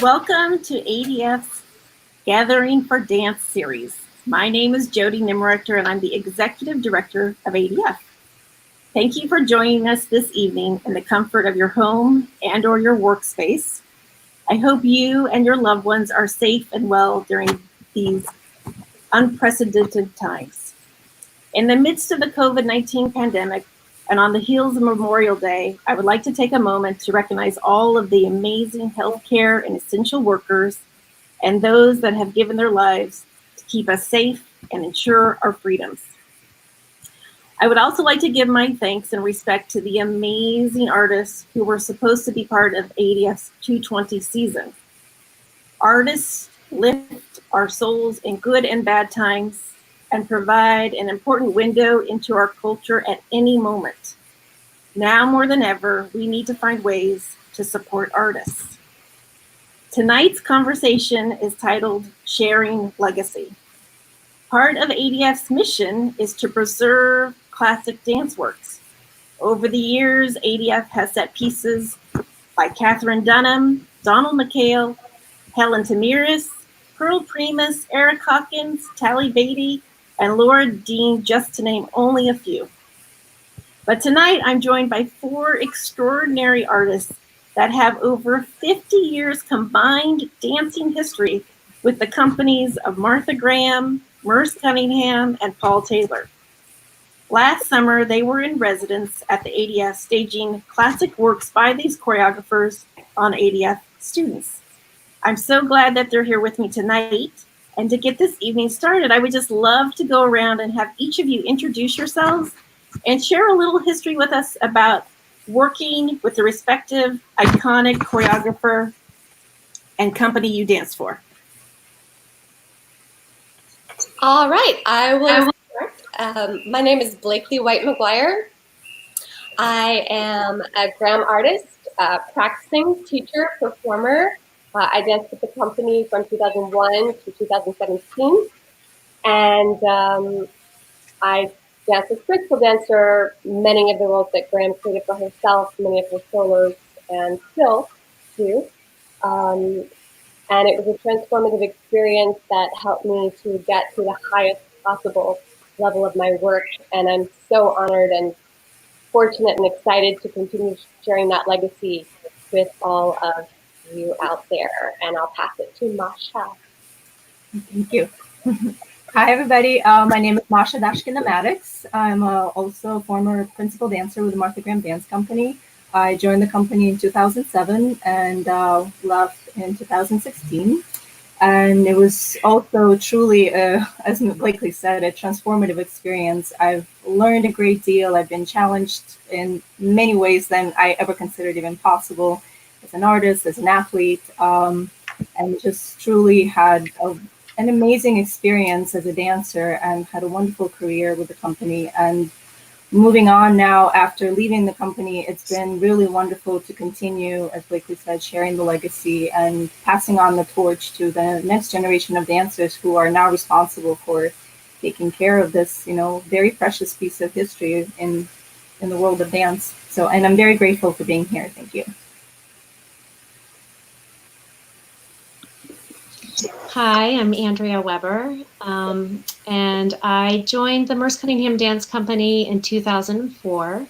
Welcome to ADF's Gathering for Dance series. My name is Jody Nimrechter, and I'm the Executive Director of ADF. Thank you for joining us this evening in the comfort of your home and or your workspace. I hope you and your loved ones are safe and well during these unprecedented times. In the midst of the COVID-19 pandemic, and on the heels of Memorial Day, I would like to take a moment to recognize all of the amazing healthcare and essential workers and those that have given their lives to keep us safe and ensure our freedoms. I would also like to give my thanks and respect to the amazing artists who were supposed to be part of ADF's 220 season. Artists lift our souls in good and bad times and provide an important window into our culture at any moment. Now more than ever, we need to find ways to support artists. Tonight's conversation is titled Sharing Legacy. Part of ADF's mission is to preserve classic dance works. Over the years, ADF has set pieces by Katherine Dunham, Donald McHale, Helen Tamiris, Pearl Primus, Eric Hawkins, Tally Beatty, and Laura Dean, just to name only a few. But tonight I'm joined by 4 extraordinary artists that have over 50 years combined dancing history with the companies of Martha Graham, Merce Cunningham, and Paul Taylor. Last summer, they were in residence at the ADF staging classic works by these choreographers on ADF students. I'm so glad that they're here with me tonight. And to get this evening started, I would just love to go around and have each of you introduce yourselves and share a little history with us about working with the respective iconic choreographer and company you dance for. All right, I will start. My name is Blakeley White-McGuire. I am a Graham artist, practicing teacher, performer. I danced with the company from 2001 to 2017, and I danced as principal dancer, many of the roles that Graham created for herself, many of her solos, and still do. And it was a transformative experience that helped me to get to the highest possible level of my work, and I'm so honored and fortunate and excited to continue sharing that legacy with all of you out there, and I'll pass it to Masha. Thank you. Hi, everybody. My name is Masha Maddux. I'm also a former principal dancer with the Martha Graham Dance Company. I joined the company in 2007 and left in 2016. And it was also truly, as Blakeley said, a transformative experience. I've learned a great deal. I've been challenged in many ways than I ever considered even possible as an artist, as an athlete, and just truly had an amazing experience as a dancer and had a wonderful career with the company. And moving on now after leaving the company, it's been really wonderful to continue, as Blakeley said, sharing the legacy and passing on the torch to the next generation of dancers who are now responsible for taking care of this, very precious piece of history in the world of dance. So, and I'm very grateful for being here. Thank you. Hi, I'm Andrea Weber, and I joined the Merce Cunningham Dance Company in 2004.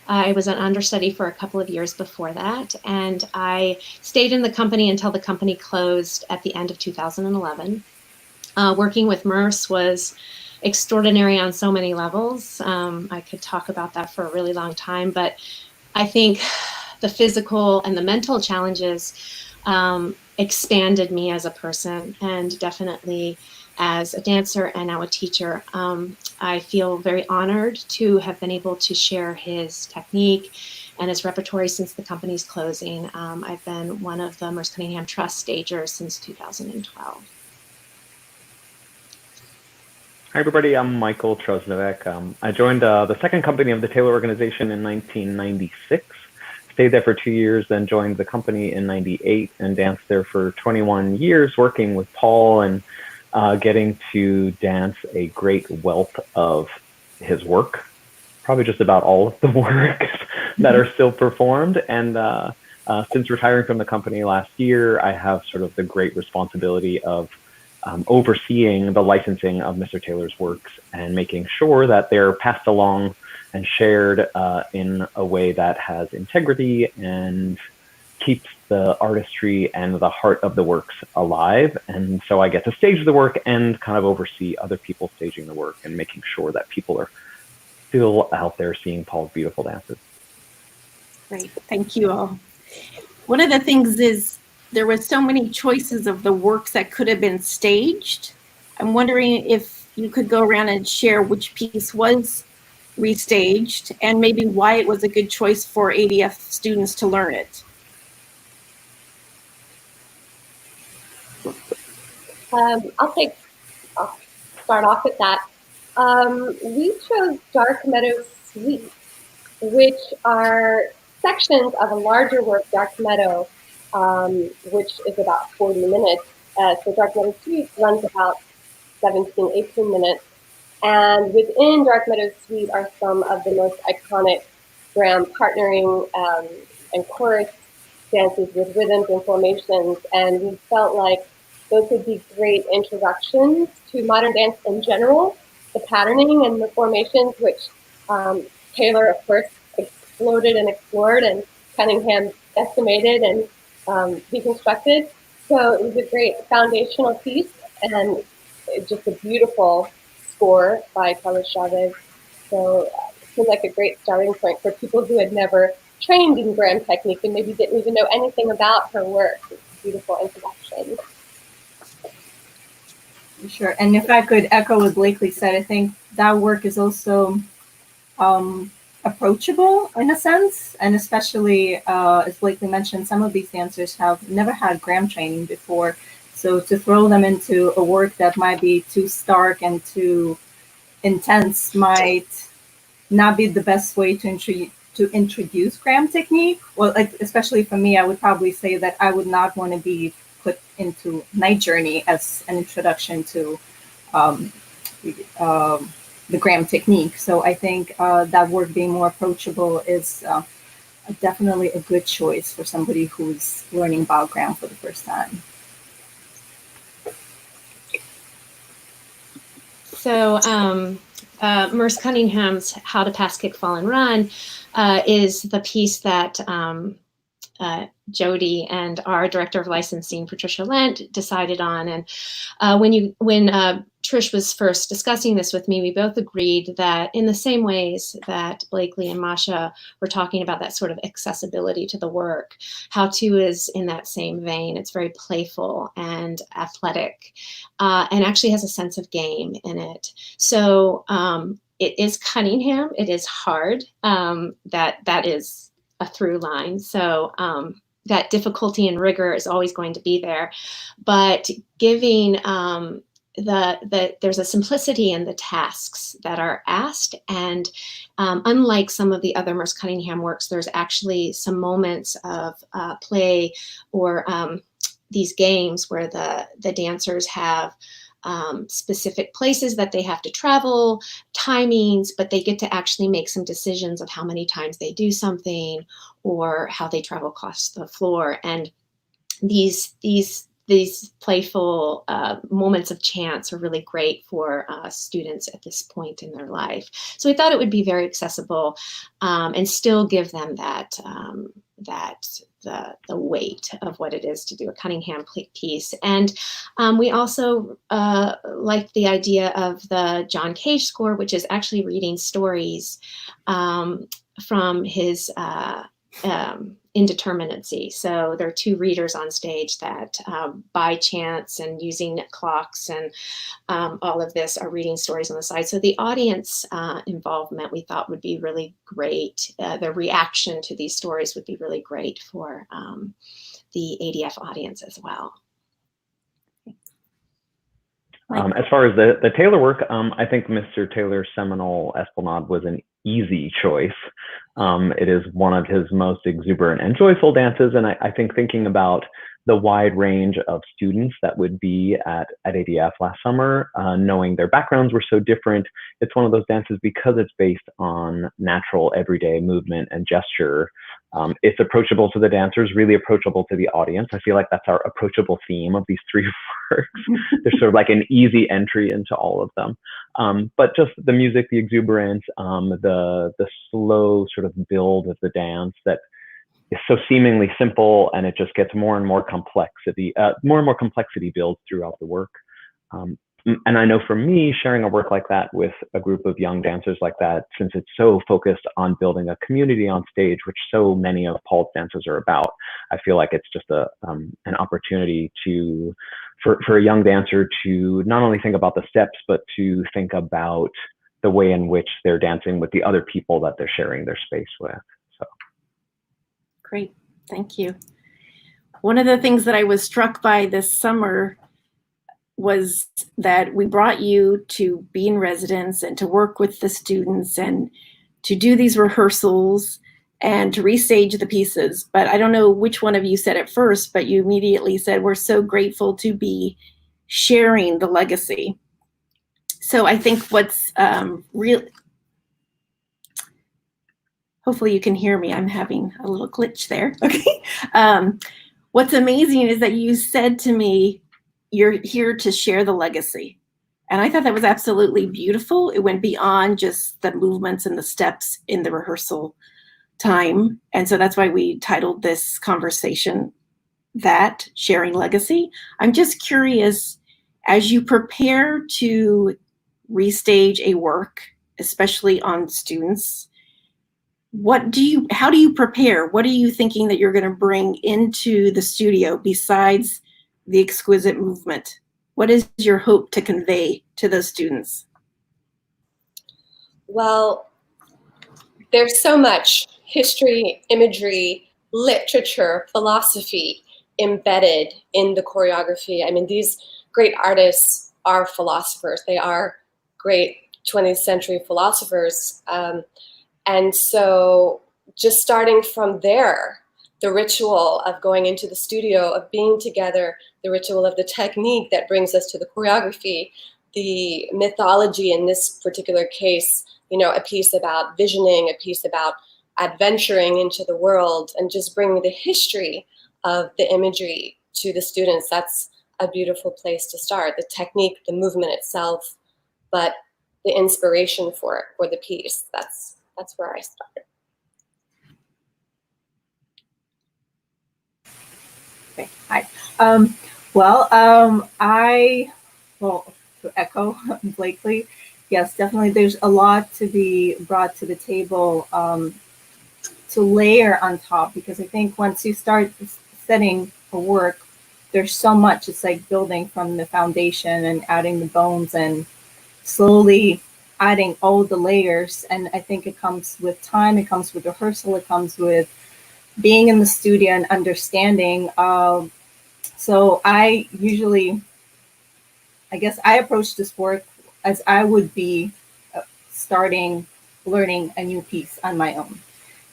I was an understudy for a couple of years before that, and I stayed in the company until the company closed at the end of 2011. Working with Merce was extraordinary on so many levels. I could talk about that for a really long time, but I think the physical and the mental challenges expanded me as a person, and definitely as a dancer and now a teacher. I feel very honored to have been able to share his technique and his repertory since the company's closing. I've been one of the Merce Cunningham Trust stagers since 2012. Hi, everybody. I'm Michael Trusnovec. I joined the second company of the Taylor organization in 1996. Stayed there for 2 years, then joined the company in 98 and danced there for 21 years, working with Paul and getting to dance a great wealth of his work, probably just about all of the work that are still performed. And since retiring from the company last year, I have sort of the great responsibility of overseeing the licensing of Mr. Taylor's works and making sure that they're passed along and shared in a way that has integrity and keeps the artistry and the heart of the works alive. And so I get to stage the work and kind of oversee other people staging the work and making sure that people are still out there seeing Paul's beautiful dances. Great, thank you all. One of the things is there were so many choices of the works that could have been staged. I'm wondering if you could go around and share which piece was restaged and maybe why it was a good choice for ADF students to learn it. I'll start off with that. We chose Dark Meadow Suite, which are sections of a larger work, Dark Meadow, which is about 40 minutes. So Dark Meadow Suite runs about 17, 18 minutes. And within Dark Meadow Suite are some of the most iconic Graham partnering and chorus dances with rhythms and formations. And we felt like those would be great introductions to modern dance in general, the patterning and the formations, which Taylor, of course, exploded and explored, and Cunningham estimated and deconstructed. So it was a great foundational piece and just a beautiful score by Carlos Chavez. So it seemed like a great starting point for people who had never trained in Graham technique and maybe didn't even know anything about her work. It's a beautiful introduction. Sure. And if I could echo what Blakeley said, I think that work is also approachable in a sense, and especially as Blakeley mentioned, some of these dancers have never had Graham training before, so to throw them into a work that might be too stark and too intense might not be the best way to introduce Graham technique. Well, like, especially for me, I would probably say that I would not want to be put into Night Journey as an introduction to the Graham technique. So I think that work being more approachable is definitely a good choice for somebody who's learning about Graham for the first time. So Merce Cunningham's How to Pass, Kick, Fall, and Run is the piece that Jody and our director of licensing, Patricia Lent, decided on. And when Trish was first discussing this with me, we both agreed that in the same ways that Blakeley and Masha were talking about that sort of accessibility to the work, How To is in that same vein. It's very playful and athletic, and actually has a sense of game in it. So it is Cunningham. It is hard. That is a through line. So that difficulty and rigor is always going to be there, but giving there's a simplicity in the tasks that are asked, and unlike some of the other Merce Cunningham works, there's actually some moments of play or these games where the dancers have specific places that they have to travel, timings, but they get to actually make some decisions of how many times they do something or how they travel across the floor. And these playful moments of chance are really great for students at this point in their life. So we thought it would be very accessible and still give them that the weight of what it is to do a Cunningham piece. And we also liked the idea of the John Cage score, which is actually reading stories from his indeterminacy. So there are two readers on stage that by chance and using clocks and all of this are reading stories on the side. So the audience involvement we thought would be really great. The reaction to these stories would be really great for the ADF audience as well. As far as the Taylor work, I think Mr. Taylor's seminal Esplanade was an easy choice. It is one of his most exuberant and joyful dances, and I think thinking about the wide range of students that would be at ADF last summer, knowing their backgrounds were so different, it's one of those dances because it's based on natural everyday movement and gesture. It's approachable to the dancers, really approachable to the audience. I feel like that's our approachable theme of these three works. There's sort of like an easy entry into all of them. But just the music, the exuberance, the slow sort of build of the dance that is so seemingly simple, and it just gets more and more complexity, builds throughout the work. And I know for me, sharing a work like that with a group of young dancers like that, since it's so focused on building a community on stage, which so many of Paul's dances are about, I feel like it's just an opportunity for a young dancer to not only think about the steps, but to think about the way in which they're dancing with the other people that they're sharing their space with. So. Great, thank you. One of the things that I was struck by this summer was that we brought you to be in residence and to work with the students and to do these rehearsals and to restage the pieces. But I don't know which one of you said it first, but you immediately said, we're so grateful to be sharing the legacy. So I think what's real, hopefully you can hear me. I'm having a little glitch there, okay? What's amazing is that you said to me, you're here to share the legacy. And I thought that was absolutely beautiful. It went beyond just the movements and the steps in the rehearsal time. And so that's why we titled this conversation that, Sharing Legacy. I'm just curious, as you prepare to restage a work, especially on students, how do you prepare? What are you thinking that you're going to bring into the studio besides the exquisite movement? What is your hope to convey to those students? Well, there's so much history, imagery, literature, philosophy embedded in the choreography. I mean, these great artists are philosophers. They are great 20th century philosophers. And so just starting from there, the ritual of going into the studio, of being together, the ritual of the technique that brings us to the choreography, the mythology in this particular case, a piece about visioning, a piece about adventuring into the world, and just bringing the history of the imagery to the students. That's a beautiful place to start. The technique, the movement itself, but the inspiration for the piece. That's where I started. Okay. Hi. To echo Blakeley, yes, definitely there's a lot to be brought to the table to layer on top, because I think once you start setting a work, there's so much. It's like building from the foundation and adding the bones and slowly adding all the layers. And I think it comes with time, it comes with rehearsal, it comes with being in the studio and understanding. So I guess I approach this work as I would be learning a new piece on my own.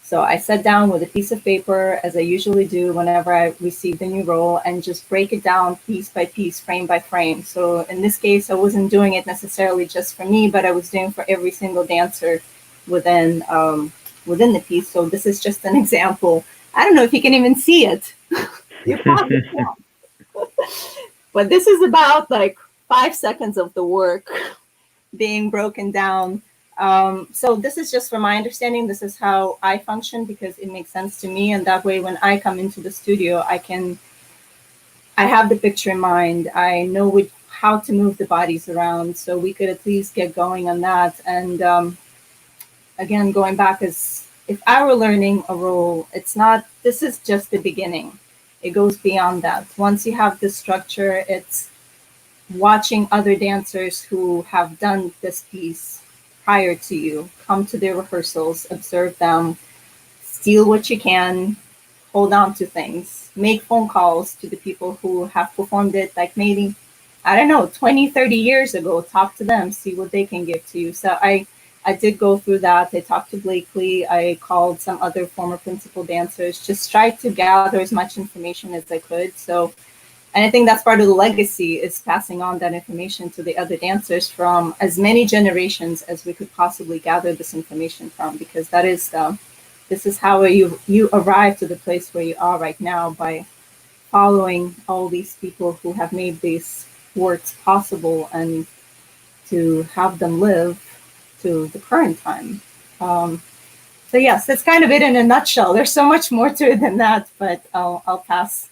So I sat down with a piece of paper, as I usually do whenever I receive the new role, and just break it down piece by piece, frame by frame. So in this case, I wasn't doing it necessarily just for me, but I was doing for every single dancer within the piece. So this is just an example. I don't know if you can even see it. You probably can't. But this is about like 5 seconds of the work being broken down. So this is just from my understanding. This is how I function, because it makes sense to me. And that way, when I come into the studio, I have the picture in mind. I know how to move the bodies around. So we could at least get going on that. And again, going back, as if I were learning a role, this is just the beginning. It goes beyond that. Once you have this structure, it's watching other dancers who have done this piece prior to you, come to their rehearsals, observe them, steal what you can, hold on to things, make phone calls to the people who have performed it, like maybe I don't know, 20, 30 years ago. Talk to them, see what they can give to you. So I did go through that. I talked to Blakeley. I called some other former principal dancers, just tried to gather as much information as I could. So, and I think that's part of the legacy, is passing on that information to the other dancers from as many generations as we could possibly gather this information from, because that is this is how you arrive to the place where you are right now, by following all these people who have made these works possible, and to have them live to the current time. So yes, that's kind of it in a nutshell. There's so much more to it than that, but I'll pass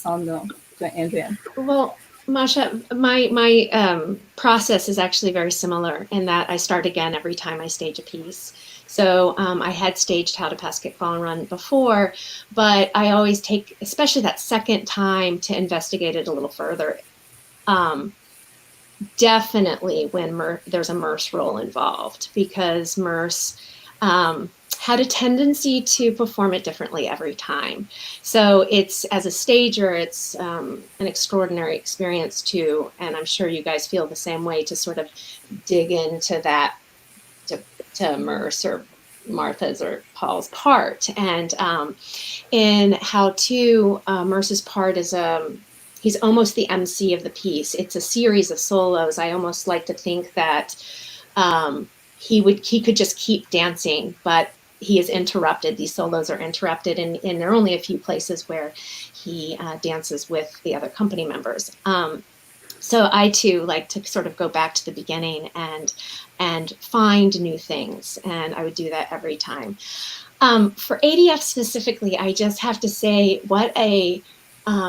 on to Andrea. Well, Masha, my process is actually very similar in that I start again every time I stage a piece. So I had staged How to Pass, Kick, Fall, and Run before, but I always take, especially that second time, to investigate it a little further. Definitely when there's a Merce role involved, because Merce had a tendency to perform it differently every time. So it's, as a stager, it's an extraordinary experience too, and I'm sure you guys feel the same way, to sort of dig into that, to Merce or Martha's or Paul's part. And in How To, Merce's part is he's almost the MC of the piece. It's a series of solos. I almost like to think that he could just keep dancing, but he is interrupted. These solos are interrupted, and there are only a few places where he dances with the other company members. So I too like to sort of go back to the beginning and find new things, and I would do that every time. For ADF specifically, I just have to say, what a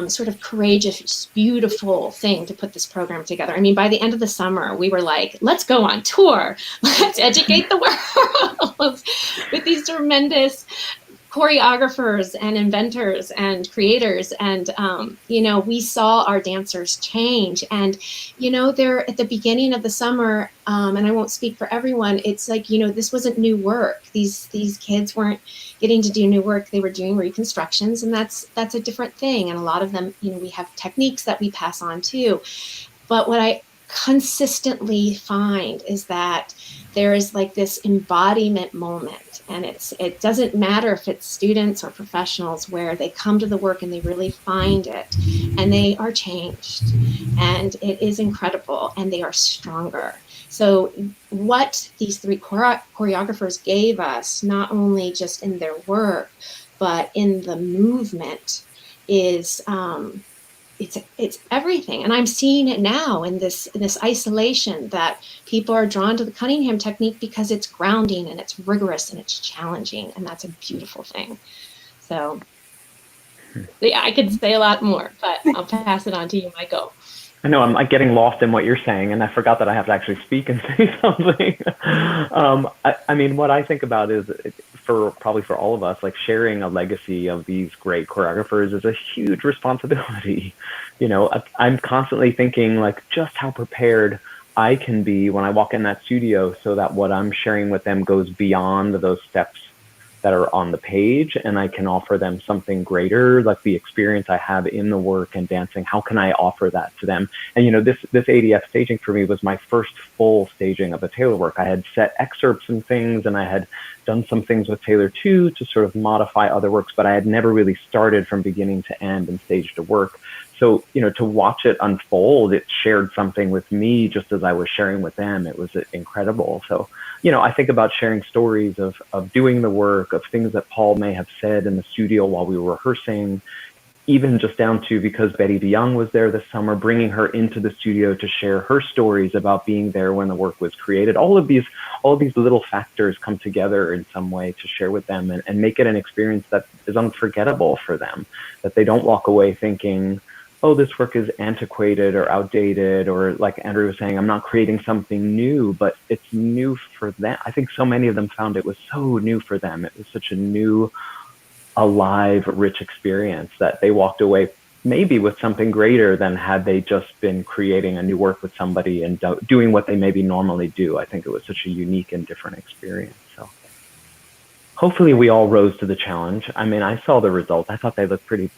sort of courageous, beautiful thing to put this program together. I mean, by the end of the summer, we were like, let's go on tour. Let's educate the world with these tremendous choreographers and inventors and creators. And, we saw our dancers change. And, they're at the beginning of the summer, and I won't speak for everyone, it's like, this wasn't new work. These kids weren't getting to do new work. They were doing reconstructions, and that's a different thing. And a lot of them, we have techniques that we pass on too. But what I consistently find is that there is like this embodiment moment, and it doesn't matter if it's students or professionals, where they come to the work and they really find it, and they are changed, and it is incredible, and they are stronger. So what these three choreographers gave us, not only just in their work, but in the movement, is it's everything. And I'm seeing it now in this isolation, that people are drawn to the Cunningham technique because it's grounding and it's rigorous and it's challenging, and that's a beautiful thing. So yeah, I could say a lot more, but I'll pass it on to you, Michael. I know I'm like getting lost in what you're saying, and I forgot that I have to actually speak and say something. I mean, what I think about is, probably for all of us, like, sharing a legacy of these great choreographers is a huge responsibility. I'm constantly thinking, like, just how prepared I can be when I walk in that studio, so that what I'm sharing with them goes beyond those steps that are on the page, and I can offer them something greater, like the experience I have in the work and dancing. How can I offer that to them? And this ADF staging for me was my first full staging of a Taylor work. I had set excerpts and things, and I had done some things with Taylor too to sort of modify other works, but I had never really started from beginning to end and staged a work. So, to watch it unfold, it shared something with me just as I was sharing with them. It was incredible. So, I think about sharing stories of doing the work, of things that Paul may have said in the studio while we were rehearsing, even just down to, because Betty DeYoung was there this summer, bringing her into the studio to share her stories about being there when the work was created. All of these little factors come together in some way to share with them and make it an experience that is unforgettable for them, that they don't walk away thinking, oh, this work is antiquated or outdated, or, like Andrea was saying, I'm not creating something new, but it's new for them. I think so many of them found it was so new for them. It was such a new, alive, rich experience that they walked away maybe with something greater than had they just been creating a new work with somebody and doing what they maybe normally do. I think it was such a unique and different experience. So hopefully we all rose to the challenge. I mean, I saw the results. I thought they looked pretty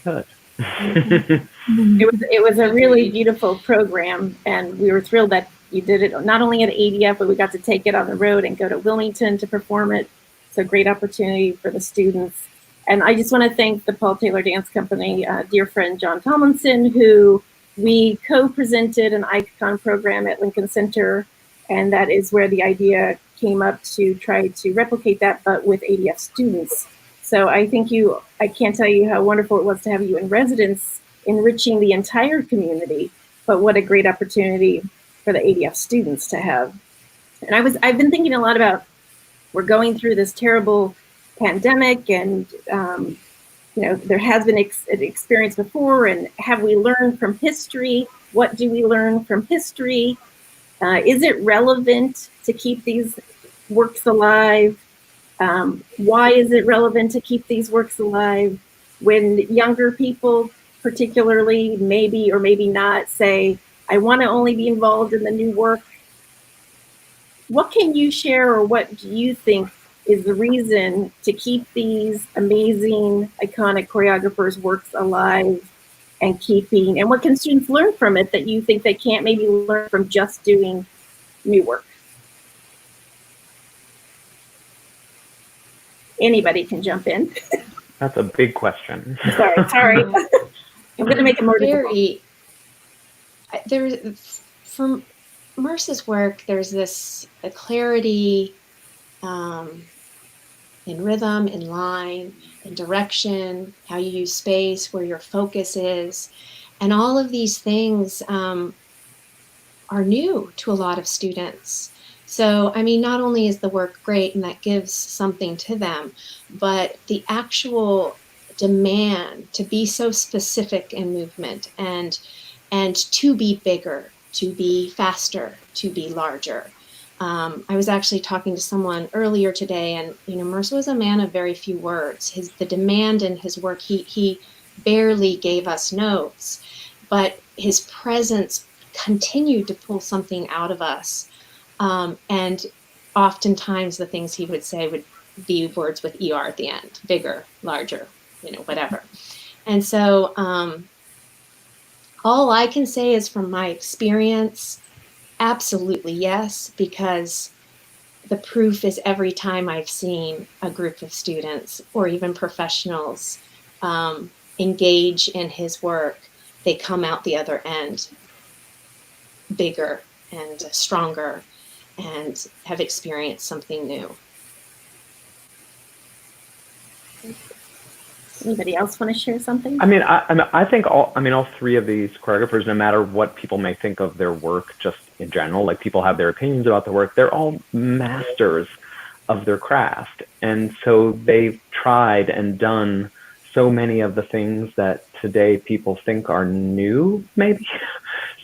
good. It was a really beautiful program, and we were thrilled that you did it not only at ADF, but we got to take it on the road and go to Wilmington to perform it. So great opportunity for the students. And I just want to thank the Paul Taylor Dance Company, dear friend John Tomlinson, who we co-presented an icon program at Lincoln Center, and that is where the idea came up to try to replicate that, but with ADF students. So I can't tell you how wonderful it was to have you in residence, enriching the entire community, but what a great opportunity for the ADF students to have. And I've been thinking a lot about, we're going through this terrible pandemic, and there has been an experience before, and have we learned from history? What do we learn from history? Is it relevant to keep these works alive? Why is it relevant to keep these works alive when younger people, particularly, maybe or maybe not, say, I want to only be involved in the new work? What can you share, or what do you think is the reason to keep these amazing, iconic choreographers' works alive and what can students learn from it that you think they can't maybe learn from just doing new work? Anybody can jump in. That's a big question. Sorry. I'm going to make it more difficult. From Merce's work, there's a clarity in rhythm, in line, in direction, how you use space, where your focus is. And all of these things are new to a lot of students. So, I mean, not only is the work great and that gives something to them, but the actual demand to be so specific in movement and to be bigger, to be faster, to be larger. I was actually talking to someone earlier today, and Merce was a man of very few words. The demand in his work, he barely gave us notes, but his presence continued to pull something out of us. And oftentimes the things he would say would be words with ER at the end: bigger, larger, whatever. And so all I can say is, from my experience, absolutely yes, because the proof is every time I've seen a group of students or even professionals engage in his work, they come out the other end bigger and stronger and have experienced something new. Anybody else want to share something? I think all three of these choreographers, no matter what people may think of their work, just in general, like people have their opinions about the work, they're all masters of their craft. And so they've tried and done so many of the things that today people think are new, maybe.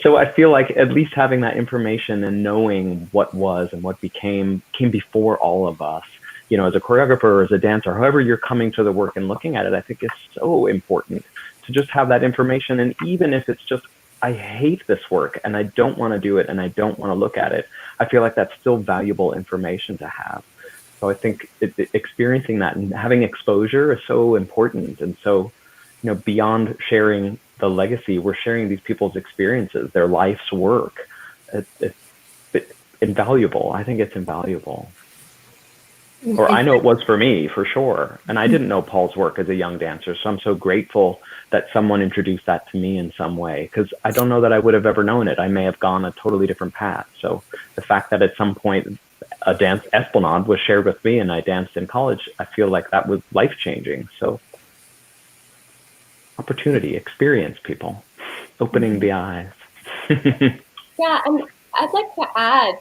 So I feel like at least having that information and knowing what was and what came before all of us, as a choreographer or as a dancer, however you're coming to the work and looking at it, I think it's so important to just have that information. And even if it's just, I hate this work and I don't want to do it and I don't want to look at it, I feel like that's still valuable information to have. So I think experiencing that and having exposure is so important. And so, beyond sharing the legacy, we're sharing these people's experiences, their life's work. It's invaluable. I think it's invaluable. Or I know it was for me, for sure. And I didn't know Paul's work as a young dancer. So I'm so grateful that someone introduced that to me in some way, because I don't know that I would have ever known it. I may have gone a totally different path. So the fact that at some point a dance esplanade was shared with me and I danced in college, I feel like that was life-changing. So opportunity, experience, people, opening the eyes. Yeah, and I'd like to add,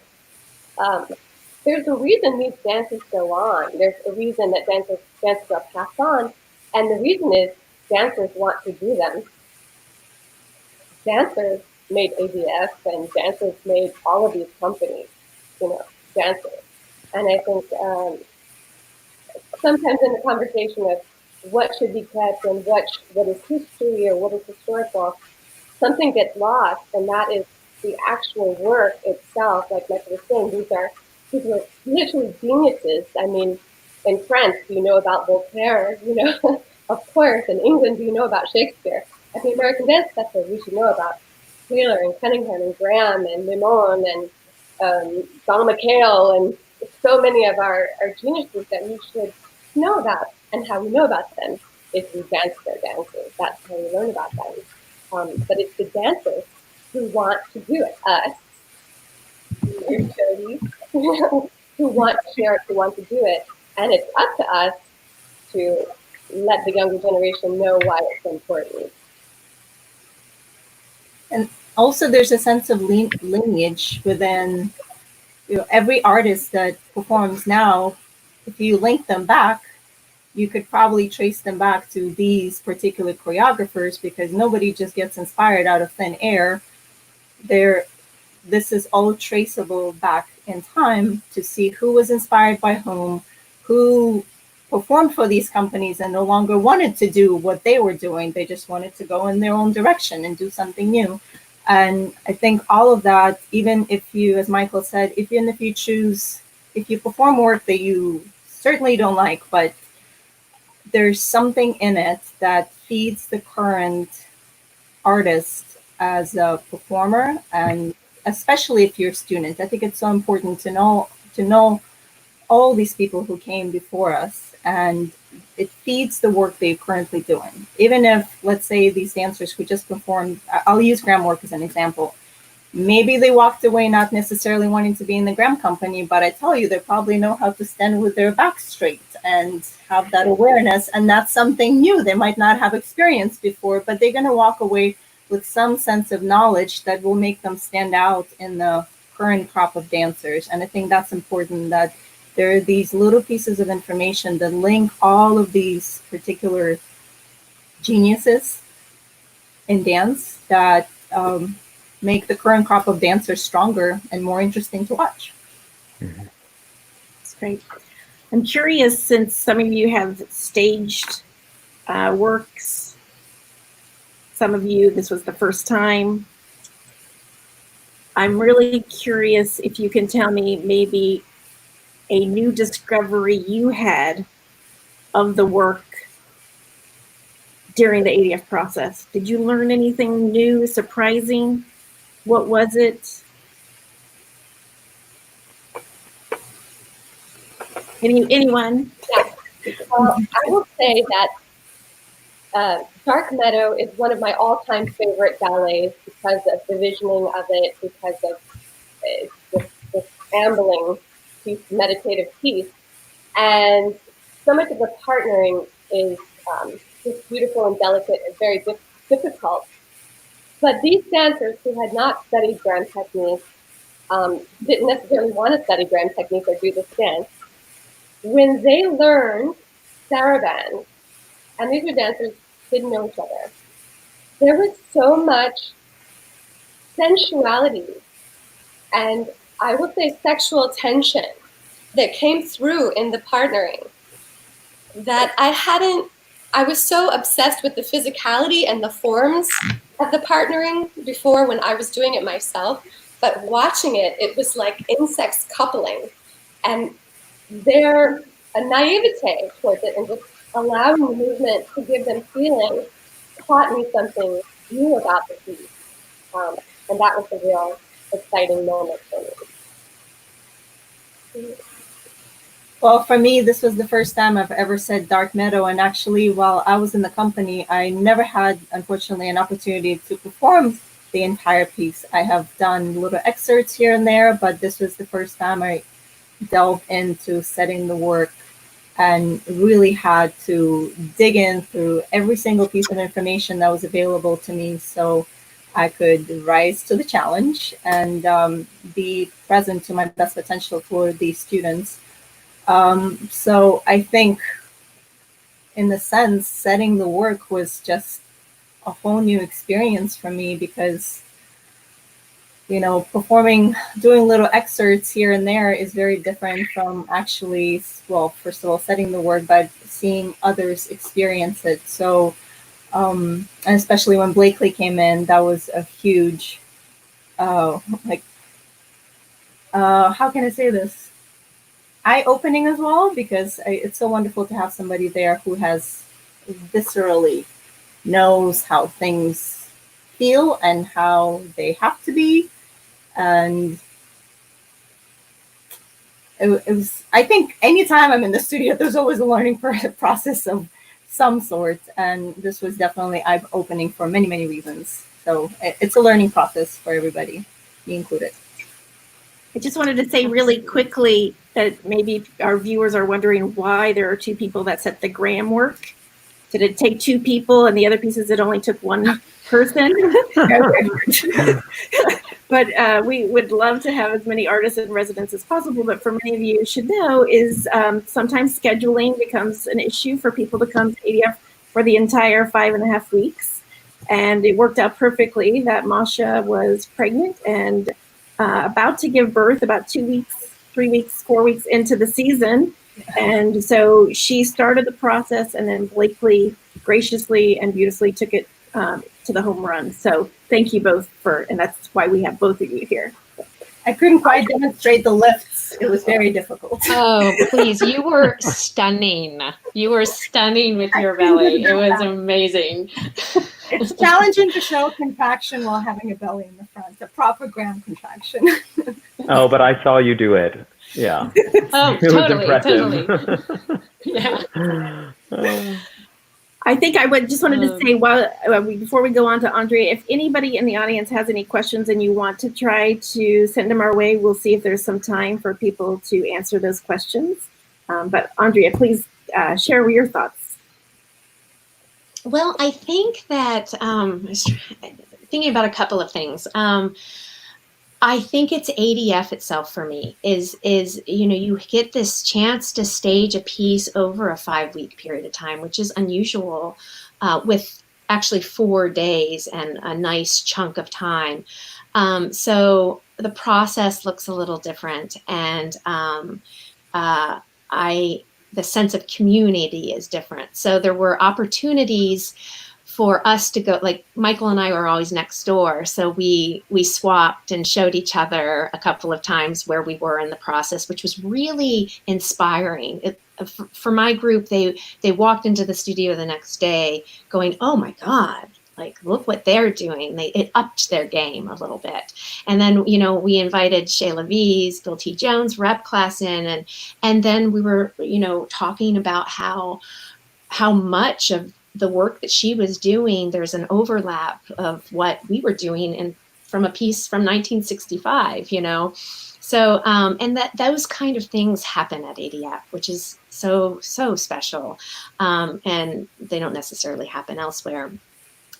there's a reason these dances go on. There's a reason that dances are passed on, and the reason is dancers want to do them. Dancers made ADF, and dancers made all of these companies, dancers. And I think sometimes in the conversation of what should be kept and what is history or what is historical, something gets lost, and that is the actual work itself. Like Michael was saying, these are literally geniuses. I mean, in France, do you know about Voltaire? Of course. In England, do you know about Shakespeare? at the American Dance Festival, we should know about Taylor and Cunningham and Graham and Limon and Donald McHale and so many of our geniuses that we should know about. And how we know about them is we dance their dances. That's how we learn about them. But it's the dancers who want to do it, us, who want to share it, who want to do it. And it's up to us to let the younger generation know why it's important. And also there's a sense of lineage within, you know, every artist that performs now. If you link them back, you could probably trace them back to these particular choreographers, because nobody just gets inspired out of thin air. This is all traceable back in time to see who was inspired by whom, who performed for these companies and no longer wanted to do what they were doing. They just wanted to go in their own direction and do something new. And I think all of that, even if you, as Michael said, if you perform work that you certainly don't like, but there's something in it that feeds the current artist as a performer, and especially if you're a student, I think it's so important to know all these people who came before us, and it feeds the work they're currently doing. Even if, let's say, these dancers who just performed, I'll use Graham work as an example. Maybe they walked away not necessarily wanting to be in the Graham company, but I tell you, they probably know how to stand with their back straight and have that awareness. And that's something new they might not have experienced before, but they're going to walk away with some sense of knowledge that will make them stand out in the current crop of dancers. And I think that's important, that there are these little pieces of information that link all of these particular geniuses in dance that make the current crop of dancers stronger and more interesting to watch. Mm-hmm. That's great. I'm curious, since some of you have staged works, some of you, this was the first time. I'm really curious if you can tell me maybe a new discovery you had of the work during the ADF process. Did you learn anything new, surprising? What was it? Anyone? Yeah. Well, I will say that Dark Meadow is one of my all-time favorite ballets because of the visioning of it, because of this ambling piece, meditative piece. And so much of the partnering is just beautiful and delicate and very difficult. But these dancers who had not studied Graham technique, didn't necessarily want to study Graham technique or do this dance, when they learned saraband, and these were dancers who didn't know each other, there was so much sensuality and, I would say, sexual tension that came through in the partnering that I was so obsessed with the physicality and the forms of the partnering before when I was doing it myself, but watching it, it was like insects coupling, and their naivete towards it and just allowing the movement to give them feeling taught me something new about the piece, and that was a real exciting moment for me. Well, for me, this was the first time I've ever said Dark Meadow. And actually, while I was in the company, I never had, unfortunately, an opportunity to perform the entire piece. I have done little excerpts here and there, but this was the first time I delved into setting the work and really had to dig in through every single piece of information that was available to me so I could rise to the challenge and be present to my best potential for these students. So I think, in a sense, setting the work was just a whole new experience for me because, you know, performing, doing little excerpts here and there is very different from actually, well, first of all, setting the work, but seeing others experience it. So, and especially when Blakeley came in, that was a huge, how can I say this? Eye-opening as well, because it's so wonderful to have somebody there who has viscerally knows how things feel and how they have to be. And it was, I think anytime I'm in the studio, there's always a learning process of some sort. And this was definitely eye-opening for many, many reasons. So it's a learning process for everybody, me included. I just wanted to say really quickly that maybe our viewers are wondering why there are two people that set the gram work. Did it take two people, and the other pieces it only took one person? But we would love to have as many artists in residence as possible. But for many of you should know is sometimes scheduling becomes an issue for people to come to ADF for the entire 5.5 weeks. And it worked out perfectly that Masha was pregnant and about to give birth about 2 weeks, 3 weeks, 4 weeks into the season. And so she started the process, and then Blakeley graciously and beautifully took it to the home run. So thank you both and that's why we have both of you here. I couldn't quite demonstrate the lifts. It was very difficult. Oh, please. You were stunning. You were stunning with your belly. It was amazing. It's challenging to show contraction while having a belly in the front, a proper gram contraction. Oh, but I saw you do it. Yeah. Oh, It was totally. impressive. Yeah. I think I just wanted to say, before we go on to Andrea, if anybody in the audience has any questions and you want to try to send them our way, we'll see if there's some time for people to answer those questions. But Andrea, please share your thoughts. Well, I think that I was thinking about a couple of things. I think it's ADF itself for me is you get this chance to stage a piece over a 5-week period of time, which is unusual with actually 4 days and a nice chunk of time. So the process looks a little different, and the sense of community is different. So there were opportunities for us to go, like Michael and I were always next door. So we swapped and showed each other a couple of times where we were in the process, which was really inspiring. For my group, they walked into the studio the next day going, oh my God, like, look what they're doing. It upped their game a little bit. And then, we invited Shayla V's, Bill T. Jones rep class in, and then we were, talking about how much of the work that she was doing, there's an overlap of what we were doing from a piece from 1965, So, and those kind of things happen at ADF, which is so special. And they don't necessarily happen elsewhere.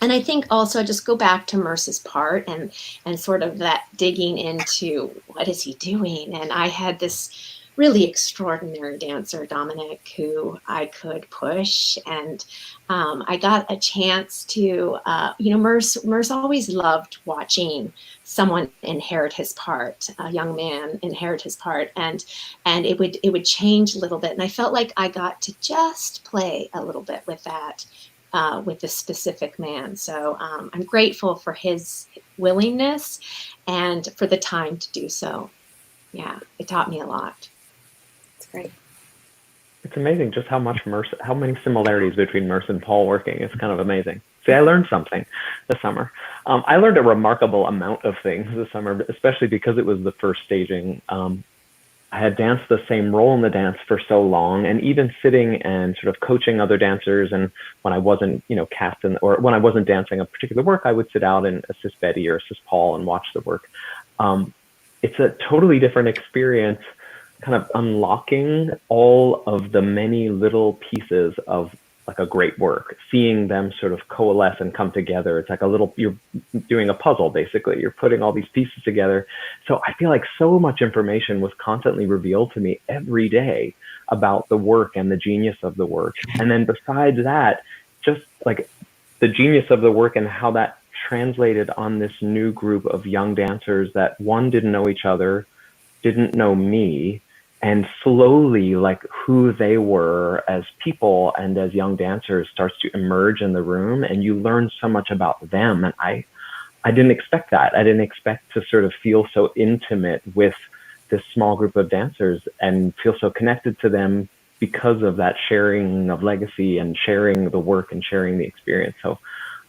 And I think also just go back to Merce's part and sort of that digging into what is he doing. And I had this really extraordinary dancer, Dominic, who I could push. And I got a chance to, Merce always loved watching someone inherit his part, a young man inherit his part. And it would change a little bit. And I felt like I got to just play a little bit with that, with this specific man. So I'm grateful for his willingness and for the time to do so. Yeah, it taught me a lot. Great. It's amazing just how many similarities between Merce and Paul working. It's kind of amazing. See, I learned something this summer. I learned a remarkable amount of things this summer, especially because it was the first staging. I had danced the same role in the dance for so long, and even sitting and sort of coaching other dancers. And when I wasn't, cast in, or when I wasn't dancing a particular work, I would sit out and assist Betty or assist Paul and watch the work. It's a totally different experience, kind of unlocking all of the many little pieces of like a great work, seeing them sort of coalesce and come together. It's like you're doing a puzzle, basically. You're putting all these pieces together. So I feel like so much information was constantly revealed to me every day about the work and the genius of the work. And then besides that, just like the genius of the work and how that translated on this new group of young dancers that one didn't know each other, didn't know me, and slowly, like who they were as people and as young dancers starts to emerge in the room, and you learn so much about them. And I didn't expect that. I didn't expect to sort of feel so intimate with this small group of dancers and feel so connected to them because of that sharing of legacy and sharing the work and sharing the experience. So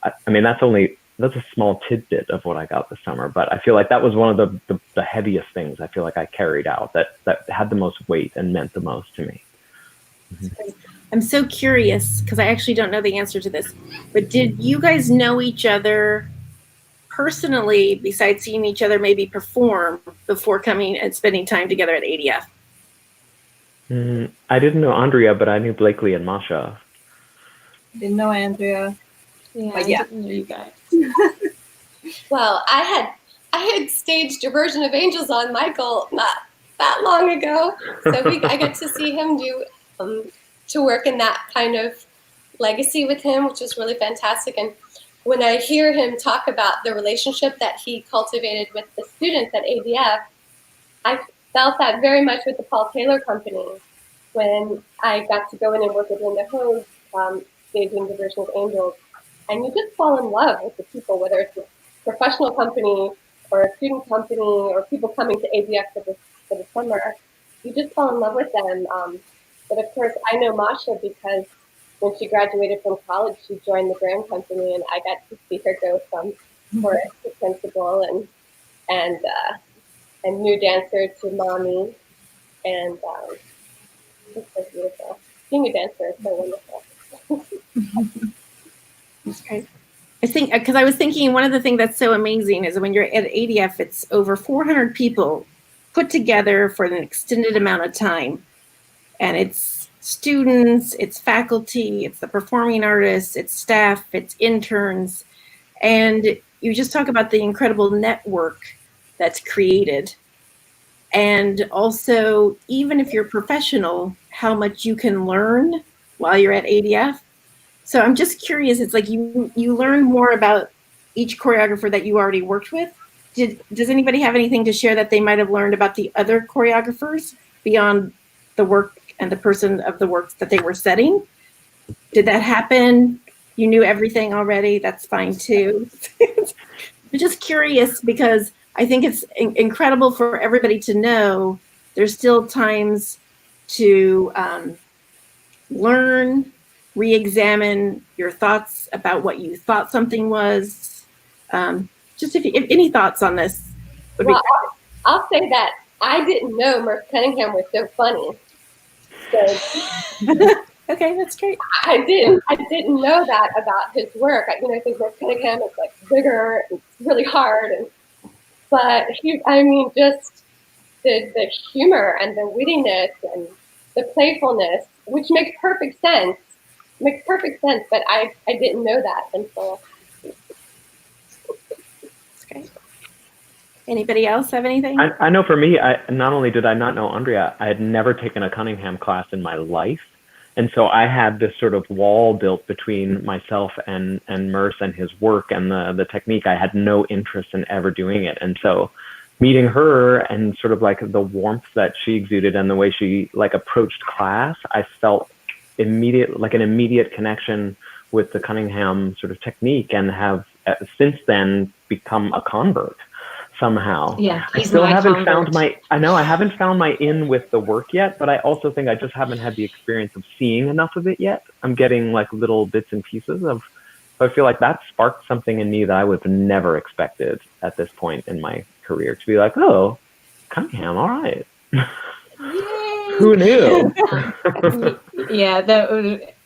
I mean, that's a small tidbit of what I got this summer, but I feel like that was one of the heaviest things I feel like I carried out that had the most weight and meant the most to me. I'm so curious because I actually don't know the answer to this, but did you guys know each other personally besides seeing each other maybe perform before coming and spending time together at ADF? I didn't know Andrea, but I knew Blakeley and Masha. Didn't know Andrea. Yeah, But I yeah. didn't know you guys. Well, I had staged a version of Angels on Michael not that long ago, so I got to see him do to work in that kind of legacy with him, which was really fantastic. And when I hear him talk about the relationship that he cultivated with the students at ADF, I felt that very much with the Paul Taylor Company when I got to go in and work with Linda Hogue, staging the version of Angels. And you just fall in love with the people, whether it's a professional company or a student company or people coming to ADF for the summer. You just fall in love with them. But of course, I know Masha because when she graduated from college, she joined the Graham Company, and I got to see her go from chorus to principal and new dancer to mommy, and it's so beautiful. Being a dancer is so wonderful. That's great. I think because I was thinking one of the things that's so amazing is when you're at ADF, it's over 400 people put together for an extended amount of time, and it's students, it's faculty, it's the performing artists, it's staff, it's interns, and you just talk about the incredible network that's created. And also, even if you're professional, how much you can learn while you're at ADF. So I'm just curious, it's like you learn more about each choreographer that you already worked with. Does anybody have anything to share that they might have learned about the other choreographers beyond the work and the person of the works that they were setting? Did that happen? You knew everything already? That's fine too. I'm just curious because I think it's incredible for everybody to know there's still times to learn, re-examine your thoughts about what you thought something was. Just if any thoughts on this would well, I'll say that I didn't know Merce Cunningham was so funny. So okay, that's great. I didn't know that about his work. I think Merce Cunningham is like bigger and really hard, but just the humor and the wittiness and the playfulness, which makes perfect sense. But I didn't know that until. That's great. Anybody else have anything? I know for me, not only did I not know Andrea, I had never taken a Cunningham class in my life. And so I had this sort of wall built between myself and Merce and his work and the technique. I had no interest in ever doing it. And so meeting her and sort of like the warmth that she exuded and the way she like approached class, I felt an immediate connection with the Cunningham sort of technique and have since then become a convert somehow. Yeah, I still haven't found I haven't found my in with the work yet, but I also think I just haven't had the experience of seeing enough of it yet. I'm getting like little bits and pieces so I feel like that sparked something in me that I would have never expected at this point in my career to be like, oh, Cunningham, all right. Who knew? Yeah,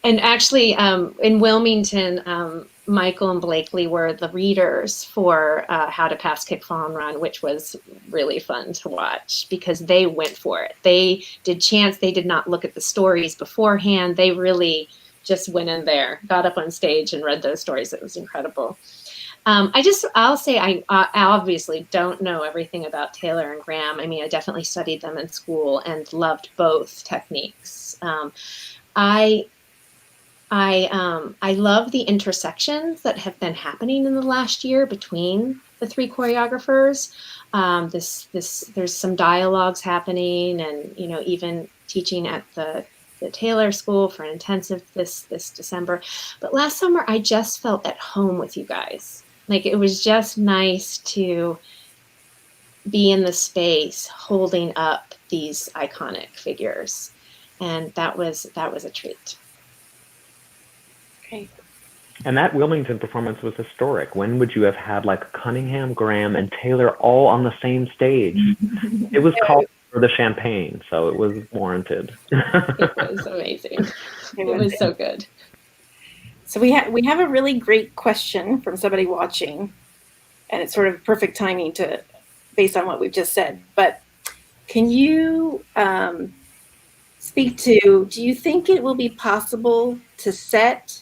and actually in Wilmington, Michael and Blakeley were the readers for How to Pass, Kick, Fall, and Run, which was really fun to watch because they went for it. They did chants. They did not look at the stories beforehand. They really just went in there, got up on stage and read those stories. It was incredible. I'll say I obviously don't know everything about Taylor and Graham. I mean, I definitely studied them in school and loved both techniques. I love the intersections that have been happening in the last year between the three choreographers. There's some dialogues happening, and even teaching at the Taylor School for an intensive this December. But last summer, I just felt at home with you guys. Like it was just nice to be in the space holding up these iconic figures, and that was a treat. Okay. And that Wilmington performance was historic. When would you have had like Cunningham, Graham, and Taylor all on the same stage? It was called for the champagne, so it was warranted. It was amazing. It was so good. So we have a really great question from somebody watching, and it's sort of perfect timing based on what we've just said. But can you speak to, do you think it will be possible to set/create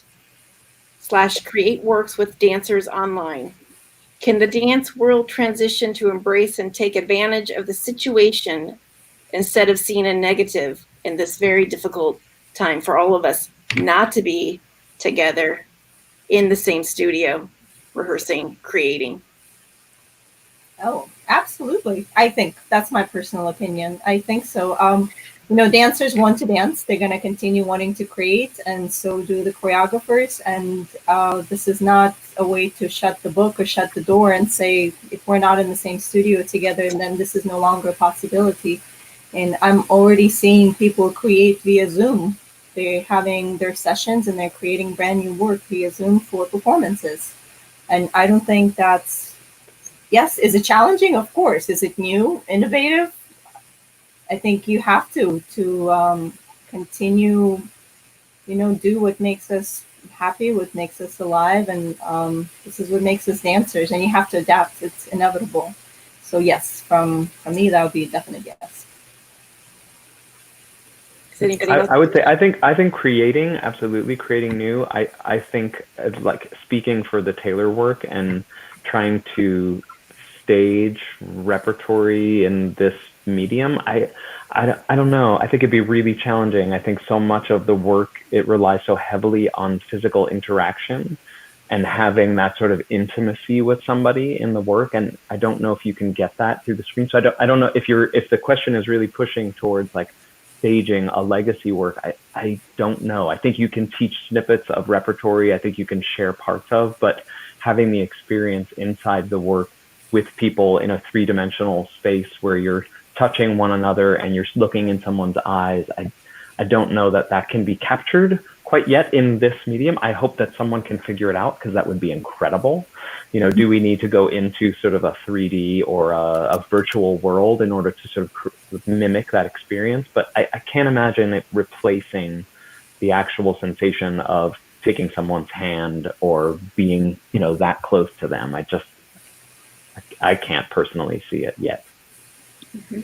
works with dancers online? Can the dance world transition to embrace and take advantage of the situation instead of seeing a negative in this very difficult time for all of us not to be together in the same studio, rehearsing, creating? Oh, absolutely. I think that's my personal opinion. I think so. Dancers want to dance. They're going to continue wanting to create, and so do the choreographers. And this is not a way to shut the book or shut the door and say, if we're not in the same studio together, then this is no longer a possibility. And I'm already seeing people create via Zoom. They're having their sessions and they're creating brand new work via Zoom for performances. And I don't think that's, yes, is it challenging? Of course. Is it new, innovative? I think you have to continue, do what makes us happy, what makes us alive, and this is what makes us dancers. And you have to adapt; it's inevitable. So yes, from me, that would be a definite yes. I would say I think creating, absolutely creating new. I think like speaking for the Taylor work and trying to stage repertory in this medium, I don't know. I think it'd be really challenging. I think so much of the work, it relies so heavily on physical interaction and having that sort of intimacy with somebody in the work. And I don't know if you can get that through the screen. So I don't know if the question is really pushing towards like staging a legacy work. I don't know. I think you can teach snippets of repertory. I think you can share parts of, but having the experience inside the work with people in a three-dimensional space where you're touching one another and you're looking in someone's eyes, I don't know that can be captured quite yet in this medium. I hope that someone can figure it out, because that would be incredible. Do we need to go into sort of a 3D or a virtual world in order to sort of mimic that experience? But I can't imagine it replacing the actual sensation of taking someone's hand or being, that close to them. I can't personally see it yet. Mm-hmm.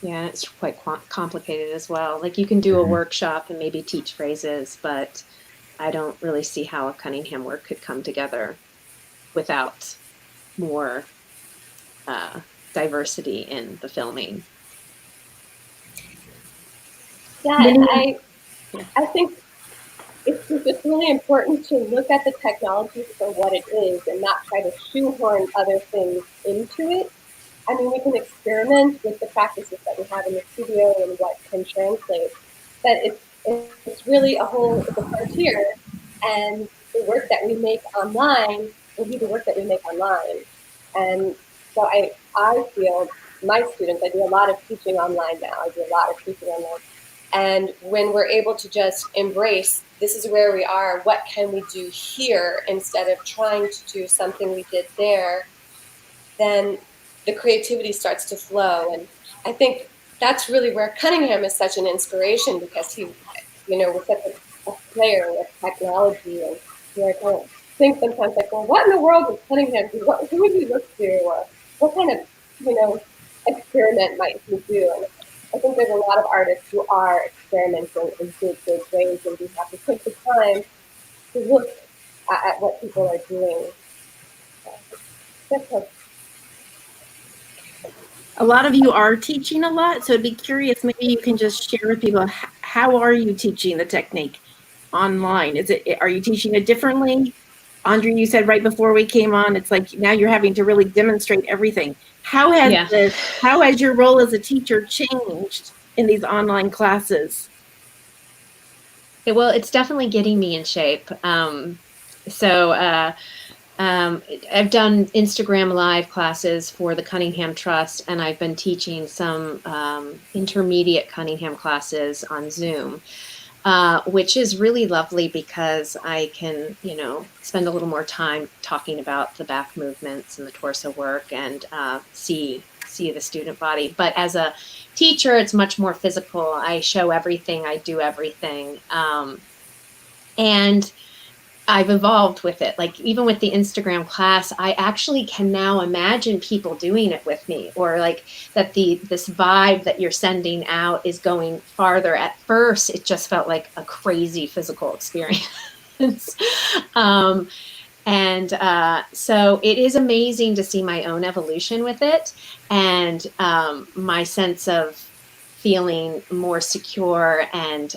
Yeah, it's quite complicated as well. Like you can do a workshop and maybe teach phrases, but I don't really see how a Cunningham work could come together without more diversity in the filming. Yeah, and I think it's just really important to look at the technology for what it is and not try to shoehorn other things into it. I mean, we can experiment with the practices that we have in the studio and what can translate, but it's really a frontier, and the work that we make online will be the work that we make online. And so I feel my students, I do a lot of teaching online now. And when we're able to just embrace, this is where we are, what can we do here instead of trying to do something we did there, then the creativity starts to flow. And I think that's really where Cunningham is such an inspiration, because he, was such a player with technology. And I kind of think sometimes like, well, what in the world would Cunningham do? Who would he look to? Or what kind of, experiment might he do? And I think there's a lot of artists who are experimenting in big ways, and we have to take the time to look at what people are doing. A lot of you are teaching a lot, so I'd be curious, maybe you can just share with people, how are you teaching the technique online? Are you teaching it differently? Andrea, you said right before we came on, it's like now you're having to really demonstrate everything. How has your role as a teacher changed in these online classes? Well, it's definitely getting me in shape. I've done Instagram Live classes for the Cunningham Trust, and I've been teaching some intermediate Cunningham classes on Zoom. which is really lovely because I can, spend a little more time talking about the back movements and the torso work and see the student body. But as a teacher, it's much more physical. I show everything, I do everything. And I've evolved with it. Like even with the Instagram class, I actually can now imagine people doing it with me, or like that this vibe that you're sending out is going farther. At first, it just felt like a crazy physical experience. So it is amazing to see my own evolution with it, and my sense of feeling more secure, and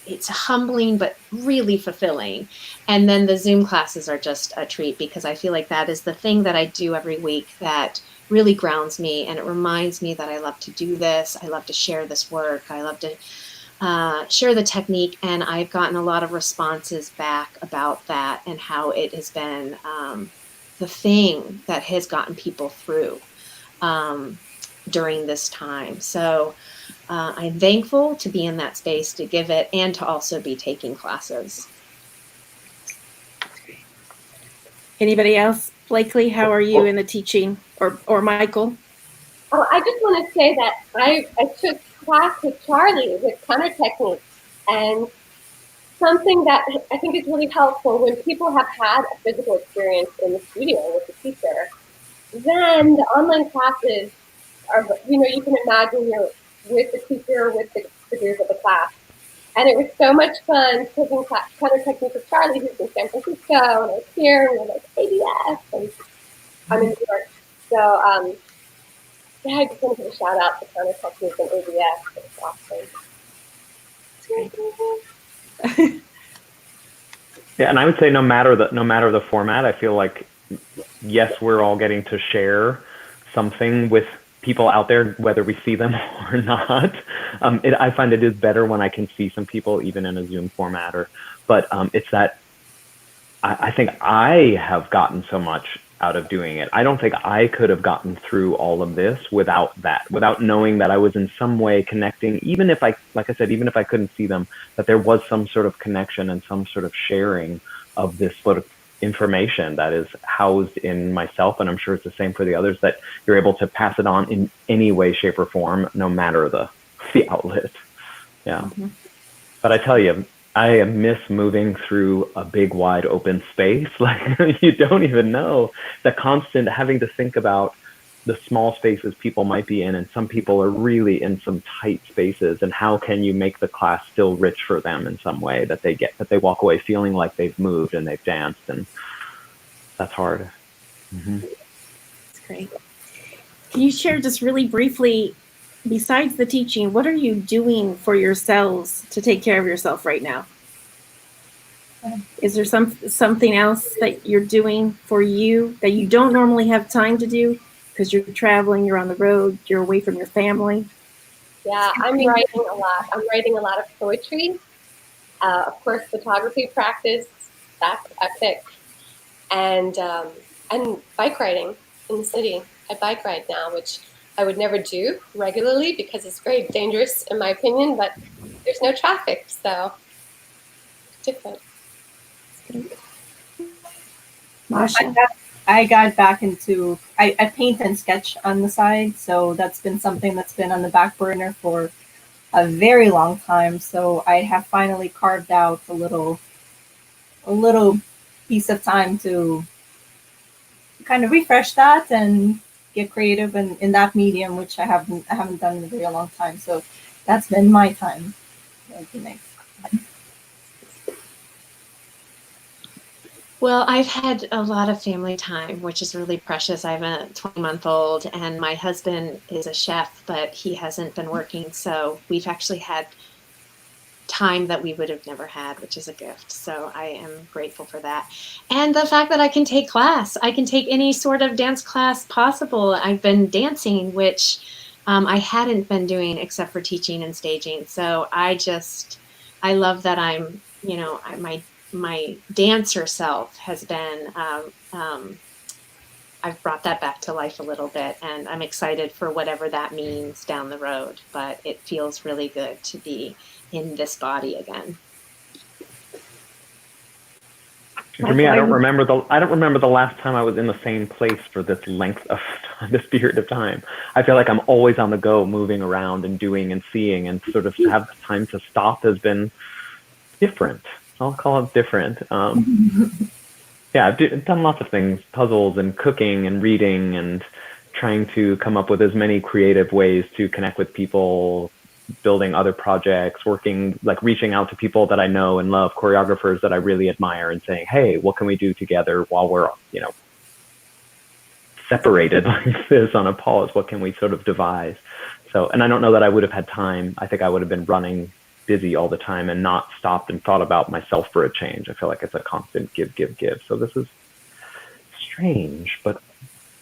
it's humbling, but really fulfilling. And then the Zoom classes are just a treat, because I feel like that is the thing that I do every week that really grounds me. And it reminds me that I love to do this. I love to share this work. I love to share the technique. And I've gotten a lot of responses back about that and how it has been the thing that has gotten people through during this time. So I'm thankful to be in that space to give it, and to also be taking classes. Anybody else? Blakeley, how are you in the teaching? Or Michael? Oh, I just want to say that I took class with Charlie with counter techniques, and something that I think is really helpful when people have had a physical experience in the studio with the teacher, then the online classes are, you can imagine you're with the teacher, with the leaders of the class. And it was so much fun taking counter techniques with Charlie, who's in San Francisco, and I was here, and we're like ADF, and I'm in New York. So, yeah, I just want to give a shout out to counter techniques and ADF. It's awesome. Yeah, and I would say no matter the format, I feel like, yes, we're all getting to share something with people out there, whether we see them or not. I find it is better when I can see some people, even in a Zoom format. But it's that I think I have gotten so much out of doing it. I don't think I could have gotten through all of this without that, without knowing that I was in some way connecting, even if like I said, even if I couldn't see them, that there was some sort of connection and some sort of sharing of this sort of information that is housed in myself, and I'm sure it's the same for the others, that you're able to pass it on in any way, shape, or form, no matter the outlet. Yeah. Mm-hmm. But I tell you, I miss moving through a big, wide open space. Like, you don't even know the constant having to think about the small spaces people might be in, and some people are really in some tight spaces, and how can you make the class still rich for them in some way, that they walk away feeling like they've moved and they've danced, and that's hard. Mm-hmm. That's great. Can you share just really briefly, besides the teaching, what are you doing for yourselves to take care of yourself right now? Is there something else that you're doing for you that you don't normally have time to do because you're traveling, you're on the road, you're away from your family? Yeah, I'm writing a lot. I'm writing a lot of poetry. Of course, photography practice, that's epic. And bike riding in the city. I bike ride now, which I would never do regularly because it's very dangerous in my opinion, but there's no traffic, so it's different. Masha? I got back into, I paint and sketch on the side, so that's been something that's been on the back burner for a very long time. So I have finally carved out a little piece of time to kind of refresh that and get creative in that medium, which I haven't done in a very long time. So that's been my time. That'd be nice. Well, I've had a lot of family time, which is really precious. I have a 20-month-old, and my husband is a chef, but he hasn't been working. So we've actually had time that we would have never had, which is a gift. So I am grateful for that. And the fact that I can take class. I can take any sort of dance class possible. I've been dancing, which I hadn't been doing except for teaching and staging. So I love that I'm, my dancer self has been I've brought that back to life a little bit, and I'm excited for whatever that means down the road. But it feels really good to be in this body again. For me, I don't remember the last time I was in the same place for this length of time, this period of time. I feel like I'm always on the go, moving around and doing and seeing, and sort of have time to stop has been different. I'll call it different. Yeah, I've done lots of things, puzzles and cooking and reading and trying to come up with as many creative ways to connect with people, building other projects, working, like reaching out to people that I know and love, choreographers that I really admire, and saying, hey, what can we do together while we're, separated like this on a pause? What can we sort of devise? So, and I don't know that I would have had time. I think I would have been running busy all the time and not stopped and thought about myself for a change. I feel like it's a constant give. So this is strange, but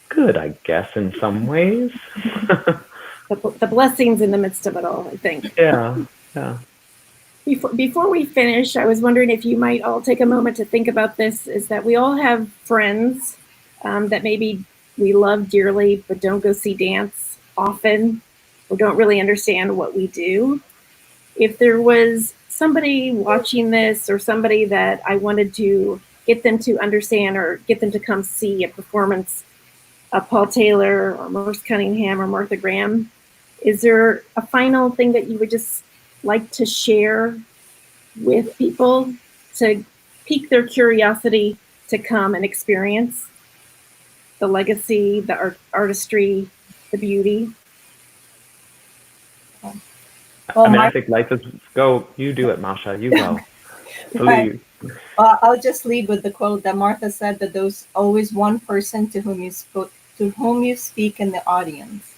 good, I guess, in some ways. The blessings in the midst of it all, I think. Yeah. Before we finish, I was wondering if you might all take a moment to think about this, is that we all have friends that maybe we love dearly, but don't go see dance often, or don't really understand what we do. If there was somebody watching this, or somebody that I wanted to get them to understand or get them to come see a performance of Paul Taylor or Merce Cunningham or Martha Graham, is there a final thing that you would just like to share with people to pique their curiosity to come and experience the legacy, the artistry, the beauty? Well, I think life is go. You do it, Masha. You go. Please. Well, I'll just lead with the quote that Martha said, that there's always one person to whom you speak in the audience.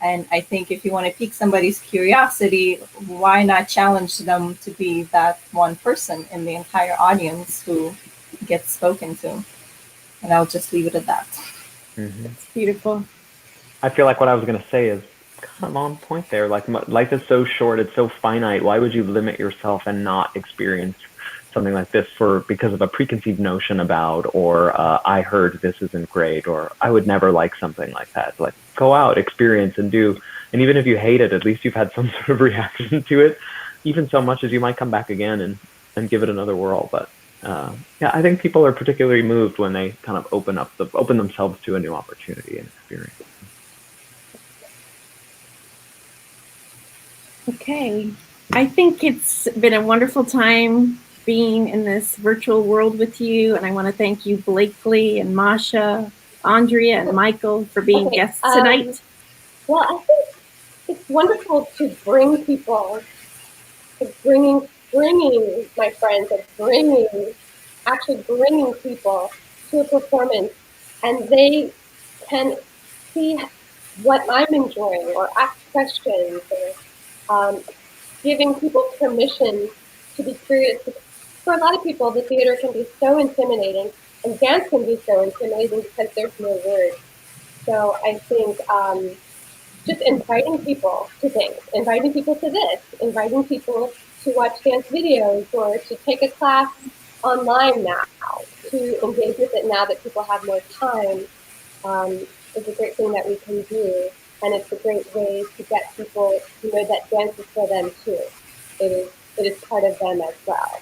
And I think if you want to pique somebody's curiosity, why not challenge them to be that one person in the entire audience who gets spoken to? And I'll just leave it at that. Mm-hmm. It's beautiful. I feel like what I was going to say is kind of on point there. Like, life is so short, it's so finite. Why would you limit yourself and not experience something like this because of a preconceived notion about, or I heard this isn't great, or I would never like something like that? Like, go out, experience, and do. And even if you hate it, at least you've had some sort of reaction to it, even so much as you might come back again and give it another whirl. But yeah, I think people are particularly moved when they kind of open themselves to a new opportunity and experience. Okay, I think it's been a wonderful time being in this virtual world with you, and I want to thank you, Blakeley and Masha, Andrea and Michael, for being guests tonight. Well, I think it's wonderful to bring people, bringing my friends, actually bringing people to a performance, and they can see what I'm enjoying, or ask questions, or giving people permission to be curious. For a lot of people, the theater can be so intimidating, and dance can be so intimidating because there's no words. So I think just inviting people to things, inviting people to this, inviting people to watch dance videos, or to take a class online now, to engage with it now that people have more time, is a great thing that we can do. And it's a great way to get people to know that dance is for them too. It is part of them as well.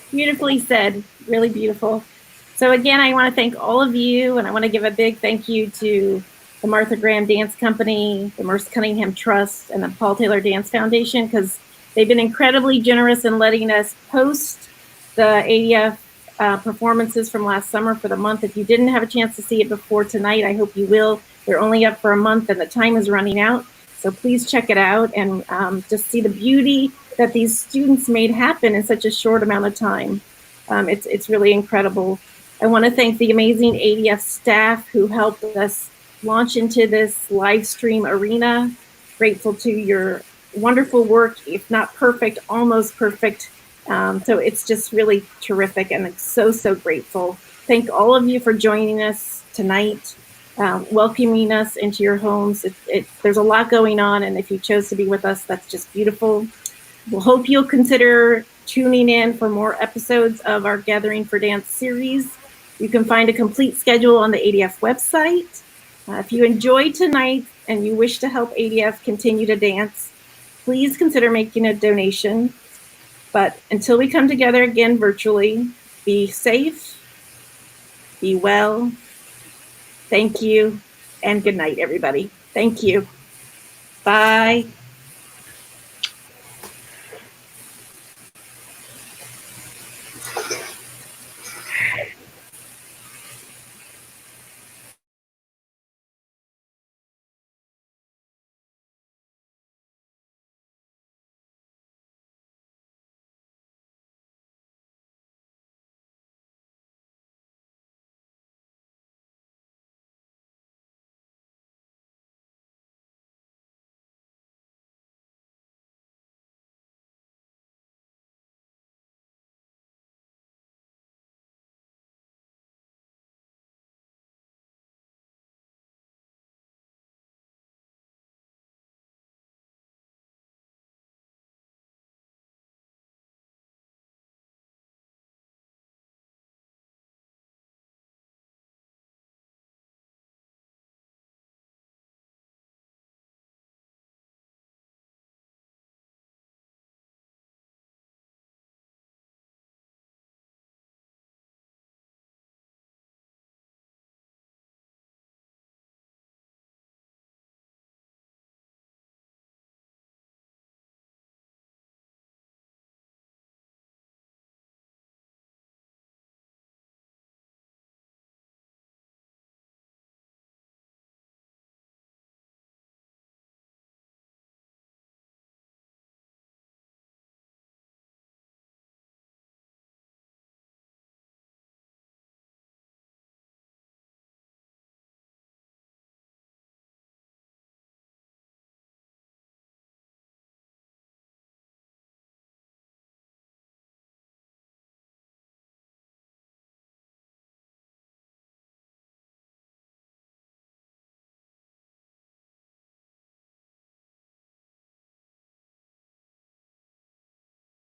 Beautifully said, really beautiful. So again, I want to thank all of you, and I want to give a big thank you to the Martha Graham Dance Company, the Merce Cunningham Trust, and the Paul Taylor Dance Foundation, because they've been incredibly generous in letting us post the ADF performances from last summer for the month. If you didn't have a chance to see it before tonight, I hope you will. They're only up for a month and the time is running out. So please check it out and just see the beauty that these students made happen in such a short amount of time. It's really incredible. I want to thank the amazing ADF staff who helped us launch into this live stream arena. Grateful to your wonderful work, if not perfect, almost perfect. So it's just really terrific, and I'm so grateful. Thank all of you for joining us tonight, welcoming us into your homes. There's a lot going on, and if you chose to be with us, that's just beautiful. We'll hope you'll consider tuning in for more episodes of our Gathering for Dance series. You can find a complete schedule on the ADF website. If you enjoyed tonight and you wish to help ADF continue to dance, please consider making a donation. But until we come together again virtually, be safe, be well. Thank you, and good night, everybody. Thank you. Bye.